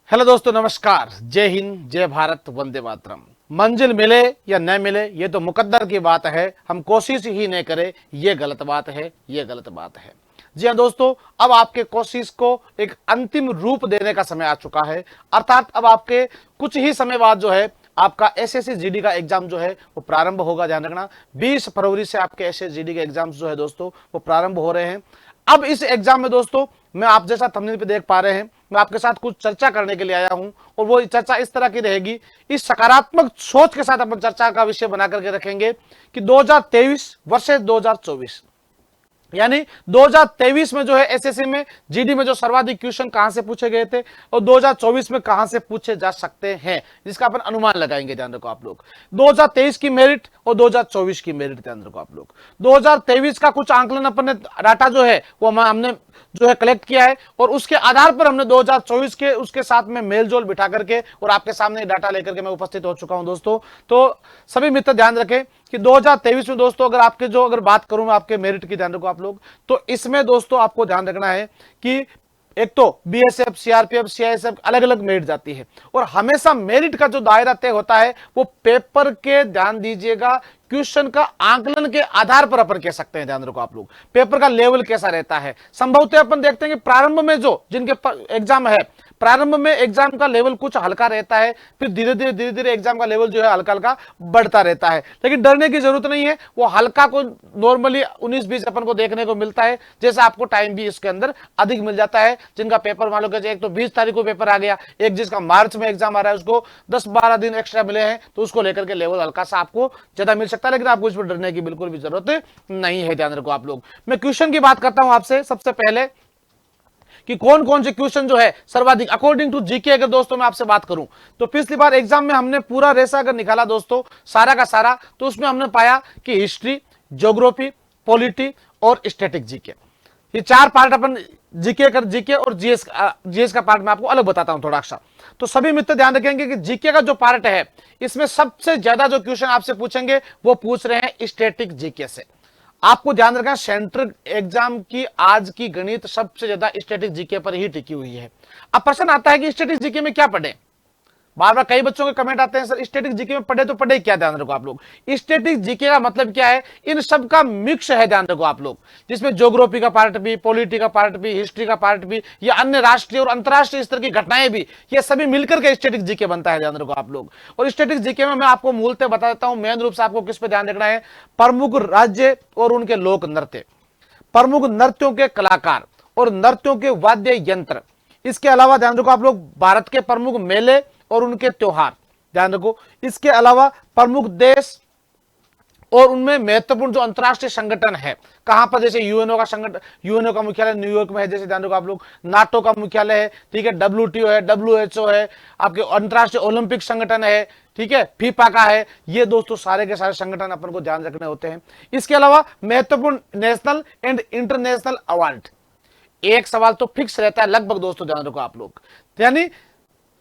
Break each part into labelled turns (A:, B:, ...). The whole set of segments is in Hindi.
A: हेलो दोस्तों, नमस्कार। जय हिंद, जय भारत, वंदे मातरम। मंजिल मिले या न मिले ये तो मुकद्दर की बात है, हम कोशिश ही नहीं करें ये गलत बात है, ये गलत बात है। जी हाँ दोस्तों, अब आपके कोशिश को एक अंतिम रूप देने का समय आ चुका है। अर्थात अब आपके कुछ ही समय बाद जो है आपका एसएससी जीडी का एग्जाम जो है वो प्रारंभ होगा। ध्यान रखना, 20 फरवरी से आपके एसएससी जीडी के एग्जाम जो है दोस्तों वो प्रारंभ हो रहे हैं। अब इस एग्जाम में दोस्तों मैं आप जैसा थंबनेल पे देख पा रहे हैं, मैं आपके साथ कुछ चर्चा करने के लिए आया हूं और वो चर्चा इस तरह की रहेगी। इस सकारात्मक सोच के साथ अपन चर्चा का विषय बना करके रखेंगे कि 2023 वर्सेस 2024, यानी 2023 में जो है एसएससी में जीडी में जो सर्वाधिक क्वेश्चन कहां से पूछे गए थे और 2024 में कहां से पूछे जा सकते हैं, जिसका अपन अनुमान लगाएंगे। ध्यान रखो आप लोग, 2023 की मेरिट और 2024 की मेरिट ध्यान रखो आप लोग। 2023 का कुछ आंकलन अपन ने डाटा जो है वो हमने जो है कलेक्ट किया है और उसके आधार पर हमने 2024 के उसके साथ में मेलजोल बिठा करके और आपके सामने डाटा लेकर के मैं उपस्थित हो चुका हूं दोस्तों। तो सभी मित्र ध्यान रखें कि 2023 में दोस्तों अगर बात करूं मैं आपके मेरिट की, ध्यान रखो आप लोग, तो इसमें दोस्तों आपको ध्यान रखना है कि एक तो बीएसएफ, सीआरपीएफ, सीआईएसएफ अलग अलग मेरिट जाती है और हमेशा मेरिट का जो दायरा तय होता है वो पेपर के, ध्यान दीजिएगा, क्वेश्चन का आंकलन के आधार पर अपन कह सकते हैं। ध्यान रखो आप लोग, पेपर का लेवल कैसा रहता है। संभवतः अपन देखते हैं कि प्रारंभ में जो जिनके एग्जाम है, प्रारंभ में एग्जाम का लेवल कुछ हल्का रहता है, फिर धीरे धीरे एग्जाम का लेवल जो है हल्का हल्का बढ़ता रहता है। लेकिन डरने की जरूरत नहीं है, वो हल्का को नॉर्मली 19-20 अपन को देखने को मिलता है, जैसे आपको टाइम भी इसके अंदर अधिक मिल जाता है। जिनका पेपर मान लो कि एक तो 20 तारीख को पेपर आ गया, एक जिसका मार्च में एग्जाम आ रहा है उसको 10-12 दिन एक्स्ट्रा मिले हैं, तो उसको लेकर के लेवल हल्का सा आपको ज्यादा मिल सकता है। लेकिन आपको इस पर डरने की बिल्कुल भी जरूरत नहीं है। ध्यान रखो आप लोग, मैं क्वेश्चन की बात करता हूं आपसे सबसे पहले कि कौन कौन से क्वेश्चन जो है सर्वाधिक अकॉर्डिंग टू जीके। अगर दोस्तों मैं आपसे बात करूं तो पिछली बार एग्जाम में हमने पूरा रेसा अगर निकाला दोस्तों सारा का सारा, तो उसमें हमने पाया कि हिस्ट्री, ज्योग्राफी, पॉलिटी और स्टैटिक जीके, ये चार पार्ट अपन जीके और जीएस का पार्ट मैं आपको अलग बताता हूं थोड़ा सा। तो सभी मित्र ध्यान रखेंगे कि जीके का जो पार्ट है इसमें सबसे ज्यादा जो क्वेश्चन आपसे पूछेंगे वो पूछ रहे हैं स्टैटिक जीके से। आपको ध्यान रखना, सेंट्रल एग्जाम की आज की गणित सबसे ज्यादा स्टैटिक जीके पर ही टिकी हुई है। अब प्रश्न आता है कि स्टैटिक जीके में क्या पढ़े। बार बार कई बच्चों के कमेंट आते हैं, सर स्टैटिक जीके में पढ़े तो पढ़े क्या। ध्यान रखो आप लोग, स्टैटिक जीके का मतलब क्या है, इन सब का मिक्स है। ध्यान रखो आप लोग, जिसमें ज्योग्राफी का पार्ट भी, पॉलिटी का पार्ट भी, हिस्ट्री का पार्ट भी, या अन्य राष्ट्रीय और अंतरराष्ट्रीय स्तर की घटनाएं भी, ये सभी मिलकर के स्टैटिक जीके बनता है। ध्यान रखो आप लोग। और स्टैटिक जीके में मैं आपको मूलतः बता देता हूं, मेन रूप से आपको किस पे ध्यान रखना है, प्रमुख राज्य और उनके लोक नृत्य, प्रमुख नृत्यों के कलाकार और नृत्यों के वाद्य यंत्र। इसके अलावा ध्यान रखो आप लोग, भारत के प्रमुख मेले और उनके त्योहार, ध्यान रखो। इसके अलावा प्रमुख देश और उनमें महत्वपूर्ण जो अंतरराष्ट्रीय संगठन है, कहां पर, जैसे यूएनओ का संगठन, यूएनओ का मुख्यालय न्यूयॉर्क में है, जैसे ध्यान रखो आप लोग, नाटो का मुख्यालय है, ठीक है, डब्ल्यूटीओ है, डब्ल्यूएचओ है, आपके अंतरराष्ट्रीय ओलंपिक संगठन है, ठीक है, फीफा का है। ये दोस्तों सारे के सारे संगठन अपन को ध्यान रखने होते हैं। इसके अलावा महत्वपूर्ण नेशनल एंड इंटरनेशनल अवार्ड, एक सवाल तो फिक्स रहता है लगभग दोस्तों, ध्यान रखो आप लोग। यानी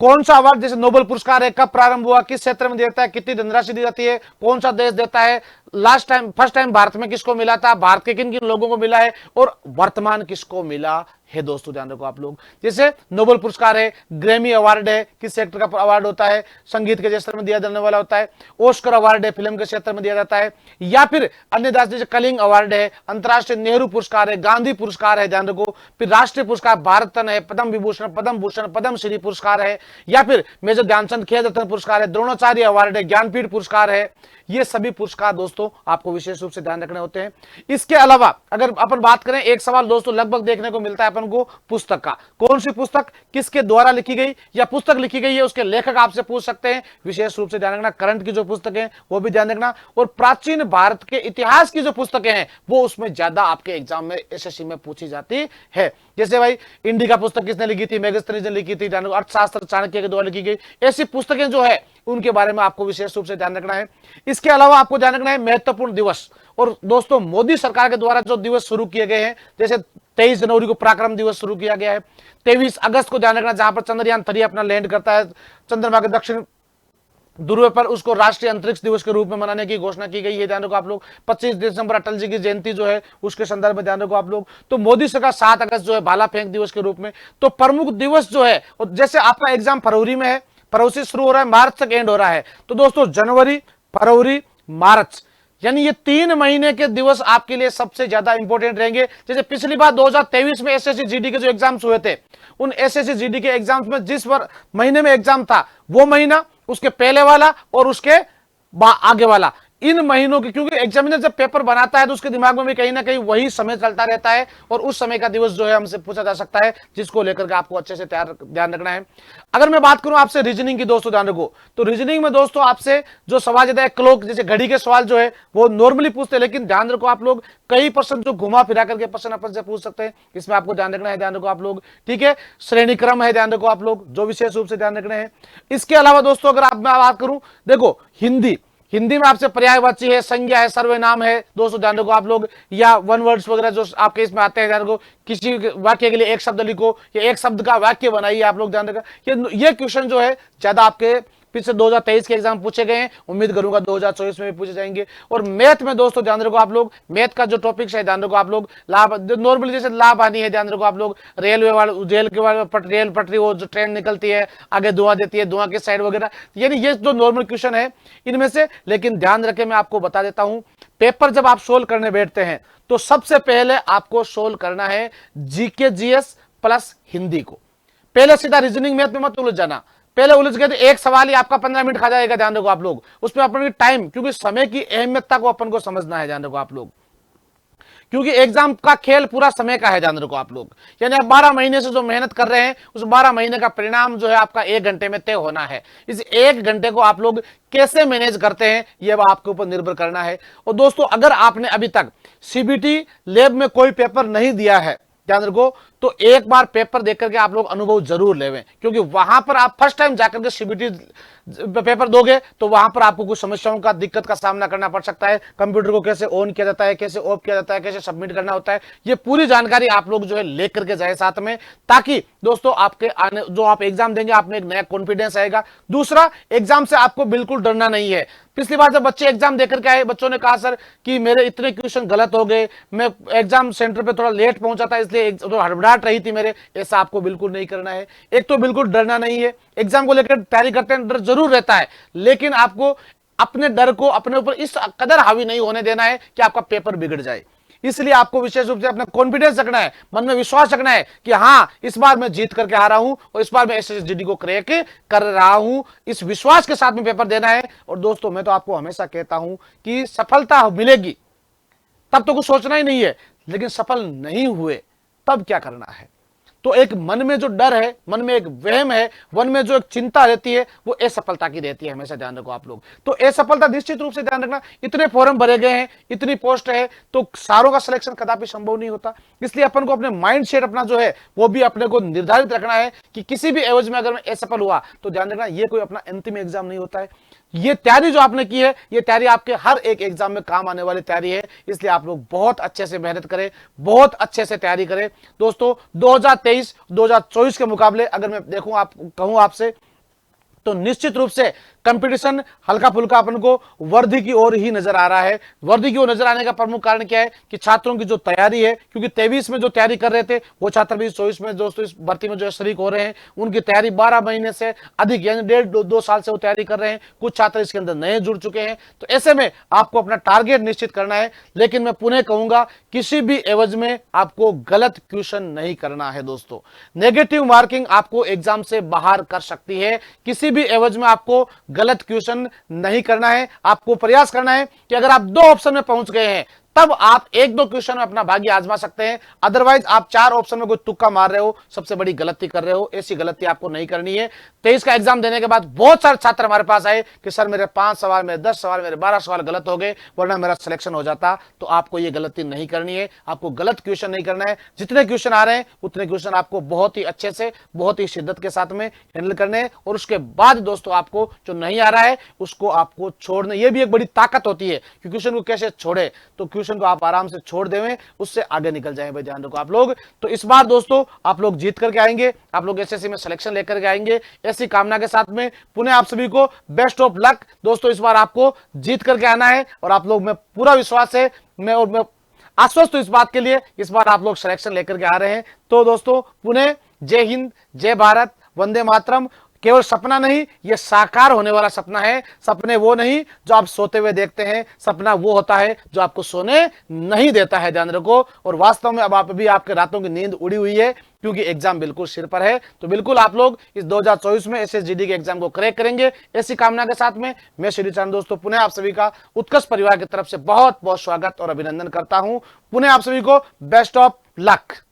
A: कौन सा अवार्ड, जैसे नोबेल पुरस्कार है, कब प्रारंभ हुआ, किस क्षेत्र में देता है, कितनी धनराशि दी जाती है, कौन सा देश देता है, last time first time Bharat में किसको मिला था, भारत के किन किन लोगों को मिला है और वर्तमान किसको मिला है दोस्तों, ध्यान रखो आप लोग। जैसे नोबेल पुरस्कार है, ग्रैमी अवार्ड है, किस सेक्टर का अवार्ड होता है, संगीत के क्षेत्र में दिया जाने वाला होता है, ऑस्कर अवार्ड है, फिल्म के क्षेत्र में दिया जाता है, या फिर अन्य राष्ट्र जैसे कलिंग अवार्ड है, अंतरराष्ट्रीय नेहरू पुरस्कार है, गांधी पुरस्कार है, ध्यान रखो, फिर राष्ट्रीय पुरस्कार भारत रत्न है, पद्म विभूषण, पद्म भूषण, पद्मश्री पुरस्कार है, या फिर मेजर ध्यानचंद खेल रत्न पुरस्कार है, द्रोणाचार्य अवार्ड है, ज्ञानपीठ पुरस्कार है। ये सभी पुरस्कार दोस्तों आपको विशेष रूप से ध्यान रखने होते हैं। इसके अलावा अगर अपन बात करें, एक सवाल दोस्तों लगभग देखने को मिलता है अपन को पुस्तक का, कौन सी पुस्तक किसके द्वारा लिखी गई या पुस्तक लिखी गई है, उसके लेखक आपसे पूछ सकते हैं। विशेष रूप से ध्यान रखना, करंट की जो पुस्तकें हैं वो भी ध्यान रखना, और प्राचीन भारत के इतिहास की जो पुस्तकें हैं वो उसमें ज्यादा आपके एग्जाम में एसएससी में पूछी जाती है। जैसे भाई इंडिका पुस्तक किसने लिखी थी, मेगास्थनीज ने लिखी थी, अर्थशास्त्र चाणक्य के द्वारा लिखी गई, ऐसी पुस्तकें जो है उनके बारे में आपको विशेष रूप से ध्यान रखना है। इसके अलावा आपको ध्यान रखना है महत्वपूर्ण दिवस, और दोस्तों मोदी सरकार के द्वारा जो दिवस शुरू किए गए हैं, जैसे 23 जनवरी को पराक्रम दिवस शुरू किया गया है, 23 अगस्त को ध्यान रखना जहां पर चंद्रयान 3 अपना लैंड करता है चंद्रमा के दक्षिण ध्रुव पर उसको राष्ट्रीय अंतरिक्ष दिवस के रूप में मनाने की घोषणा की गई है, ध्यान रखो आप लोग। 25 दिसंबर अटल जी की जयंती जो है उसके संदर्भ में ध्यान रखो आप लोग। तो मोदी सरकार 7 अगस्त जो है भाला फेंक दिवस के रूप में। तो प्रमुख दिवस जो है, जैसे आपका एग्जाम फरवरी में है, फरवरी से शुरू हो रहा है, मार्च तक एंड हो रहा है, तो दोस्तों जनवरी, फरवरी, मार्च, यानी ये 3 महीने के दिवस आपके लिए सबसे ज्यादा इंपॉर्टेंट रहेंगे। जैसे पिछली बार 2023 में एसएससी जीडी के जो एग्जाम्स हुए थे, उन एसएससी जीडी के एग्जाम्स में जिस महीने में एग्जाम था, वो महीना, उसके पहले वाला और उसके आगे वाला, इन महीनों की, क्योंकि एग्जामिनर जब पेपर बनाता है तो उसके दिमाग में भी कहीं ना कहीं वही समय चलता रहता है, और उस समय का दिवस जो है हमसे पूछा जा सकता है, जिसको लेकर के आपको अच्छे से ध्यान रखना है। अगर मैं बात करूं आपसे रीजनिंग की, दोस्तों ध्यान रखो, तो रीजनिंग में दोस्तों आपसे जो सवाल देता है क्लॉक, जैसे घड़ी के सवाल जो है वो नॉर्मली पूछते हैं, लेकिन ध्यान रखो आप लोग, कई प्रश्न जो घुमा फिरा करके प्रश्न अपन से पूछ सकते हैं, इसमें आपको ध्यान रखना है, ध्यान रखो आप लोग, ठीक है। श्रेणी क्रम है, ध्यान रखो आप लोग, जो विशेष रूप से ध्यान रखना है। इसके अलावा दोस्तों अगर मैं बात करूं, देखो हिंदी में आपसे पर्यायवाची है, संज्ञा है, सर्वनाम है, दोस्तों ध्यान रखो आप लोग, या वन वर्ड्स वगैरह जो आपके इसमें आते हैं, ध्यान रखो। किसी वाक्य के लिए एक शब्द लिखो या एक शब्द का वाक्य बनाइए, आप लोग ध्यान रखो। ये क्वेश्चन जो है ज्यादा आपके पिछले 2023 के एग्जाम पूछे गए हैं, उम्मीद करूंगा 2024 में भी पूछे जाएंगे। और मैथ में दोस्तों ध्यान रखो आप लोग, मैथ का जो टॉपिक है ध्यान रखो आप लोग, लाभ नॉर्मली जैसे लाभ हानि है, ध्यान रखो आप लोग, रेल पटरी, वो जो ट्रेन निकलती है आगे धुआं देती है, धुआं की साइड वगैरह, यानी ये जो नॉर्मल क्वेश्चन है इनमें से। लेकिन ध्यान रखें, मैं आपको बता देता हूं, पेपर जब आप सोल्व करने बैठते हैं तो सबसे पहले आपको सोल्व करना है जीके जीएस प्लस हिंदी को। पहले सीधा रीजनिंग मैथ में मत उलझ जाना, पहले उलझ गए तो एक सवाल ही आपका 15 मिनट खा जाएगा, ध्यान रखो आप लोग। उसमें अपन टाइम, क्योंकि समय की अहमियतता को अपन को समझना है, ध्यान रखो आप लोग, क्योंकि एग्जाम का खेल पूरा समय का है, ध्यान रखो आप लोग। यानी आप 12 महीने से जो मेहनत कर रहे हैं, उस 12 महीने का परिणाम जो है आपका 1 घंटे में तय होना है। इस 1 घंटे को आप लोग कैसे मैनेज करते हैं, यह आपके ऊपर निर्भर करना है। और दोस्तों अगर आपने अभी तक सीबीटी लैब में कोई पेपर नहीं दिया है, ध्यान रखो, तो एक बार पेपर देख करके आप लोग अनुभव जरूर लेवें, क्योंकि वहां पर आप फर्स्ट टाइम जाकर के सीबीटी पेपर दोगे तो वहां पर आपको कुछ समस्याओं का, दिक्कत का सामना करना पड़ सकता है। कंप्यूटर को कैसे ऑन किया जाता है, कैसे ऑफ किया जाता है, कैसे सबमिट करना होता है, ये पूरी जानकारी आप लोग जो है लेकर के जाए साथ में, ताकि दोस्तों आपके आने जो आप एग्जाम देंगे आप में एक नया कॉन्फिडेंस आएगा। दूसरा, एग्जाम से आपको बिल्कुल डरना नहीं है। पिछली बार जब बच्चे एग्जाम देकर के आए, बच्चों ने कहा सर कि मेरे इतने क्वेश्चन गलत हो गए, मैं एग्जाम सेंटर पे थोड़ा लेट पहुंचा था इसलिए तो हड़बड़ाहट रही थी मेरे। ऐसा आपको बिल्कुल नहीं करना है। एक तो बिल्कुल डरना नहीं है, एग्जाम को लेकर तैयारी करते हैं डर जरूर रहता है, लेकिन आपको अपने डर को अपने ऊपर इस कदर हावी नहीं होने देना है कि आपका पेपर बिगड़ जाए। इसलिए आपको विशेष रूप से अपना कॉन्फिडेंस रखना है, मन में विश्वास रखना है कि हां इस बार मैं जीत करके आ रहा हूं और इस बार मैं एसएसजीडी को क्रैक कर रहा हूं, इस विश्वास के साथ में पेपर देना है। और दोस्तों मैं तो आपको हमेशा कहता हूं कि सफलता मिलेगी तब तो कुछ सोचना ही नहीं है, लेकिन सफल नहीं हुए तब क्या करना है। तो एक मन में जो डर है, मन में एक वहम है, मन में जो एक चिंता रहती है, वो असफलता की रहती है, हमेशा ध्यान रखो आप लोग। तो असफलता निश्चित रूप से ध्यान रखना, इतने फॉर्म भरे गए हैं, इतनी पोस्ट है, तो सारों का सिलेक्शन कदापि संभव नहीं होता। इसलिए अपन को अपने माइंड सेट अपना जो है वो भी अपने को निर्धारित रखना है कि किसी भी एवज में अगर मैं असफल हुआ तो ध्यान रखना ये कोई अपना अंतिम एग्जाम नहीं होता है। ये तैयारी जो आपने की है, ये तैयारी आपके हर एक एग्जाम में काम आने वाली तैयारी है। इसलिए आप लोग बहुत अच्छे से मेहनत करें, बहुत अच्छे से तैयारी करें। दोस्तों 2023-2024 के मुकाबले अगर मैं कहूं आपसे, तो निश्चित रूप से कंपटीशन हल्का फुल्का अपन को वर्दी की ओर ही नजर आ रहा है। वर्दी की ओर नजर आने का प्रमुख कारण क्या है कि छात्रों की जो तैयारी है, क्योंकि 23 में जो तैयारी कर रहे थे वो छात्र भी 24 में दोस्तों इस भर्ती में जो शरीक हो रहे हैं, उनकी तैयारी 12 महीने से अधिक यानी 1.5-2 साल से वो तैयारी कर रहे हैं। कुछ छात्र इसके अंदर नए जुड़ चुके हैं। तो ऐसे में आपको अपना टारगेट निश्चित करना है, लेकिन मैं पुनः कहूंगा किसी भी एवज में आपको गलत क्वेश्चन नहीं करना है। दोस्तों नेगेटिव मार्किंग आपको एग्जाम से बाहर कर सकती है। किसी भी एवज में आपको गलत क्वेश्चन नहीं करना है। आपको प्रयास करना है कि अगर आप 2 ऑप्शन में पहुंच गए हैं तब आप 1-2 क्वेश्चन में अपना भाग्य आजमा सकते हैं। अदरवाइज आप 4 ऑप्शन में कोई तुक्का मार रहे हो, सबसे बड़ी गलती कर रहे हो। ऐसी गलती आपको नहीं करनी है। 23 का एग्जाम देने के बाद बहुत सारे छात्र हमारे पास आए कि सर मेरे 5 सवाल, मेरे 10 सवाल, मेरे 12 सवाल गलत हो गए, वरना मेरा सिलेक्शन हो जाता। तो आपको ये गलती नहीं करनी है। आपको गलत क्वेश्चन नहीं करना है। जितने क्वेश्चन आ रहे हैं उतने क्वेश्चन आपको बहुत ही अच्छे से, बहुत ही शिद्दत के साथ में हैंडल करने हैं। और उसके बाद दोस्तों आपको जो नहीं आ रहा है उसको आपको छोड़ना, यह भी एक बड़ी ताकत होती है कि क्वेश्चन को कैसे छोड़े। तो ट्यूशन को आप आराम से छोड़ देवें, उससे आगे निकल जाएं भाई, ध्यान रखो आप लोग। तो इस बार दोस्तों आप लोग जीत करके आएंगे, आप लोग एसएससी में सिलेक्शन लेकर के आएंगे, ऐसी कामना के साथ में पुनः आप सभी को बेस्ट ऑफ लक दोस्तों। इस बार आपको जीत करके आना है और आप लोग में पूरा विश्वास है, मैं आश्वस्त हूं इस बात के लिए, इस बार आप लोग सिलेक्शन लेकर के आ रहे हैं। तो दोस्तों पुनः जय हिंद, जय भारत, वंदे मातरम। केवल सपना नहीं, ये साकार होने वाला सपना है। सपने वो नहीं जो आप सोते हुए देखते हैं, सपना वो होता है जो आपको सोने नहीं देता है, ध्यान रखो। और वास्तव में अब आप भी आपके रातों की नींद उड़ी हुई है, क्योंकि एग्जाम बिल्कुल सिर पर है। तो बिल्कुल आप लोग इस 2024 में एसएसजीडी के एग्जाम को क्रैक करेंगे, ऐसी कामना के साथ में मैं श्री चरण दोस्तों पुनः आप सभी का उत्कर्ष परिवार की तरफ से बहुत बहुत स्वागत और अभिनंदन करता हूं। पुनः आप सभी को बेस्ट ऑफ लक।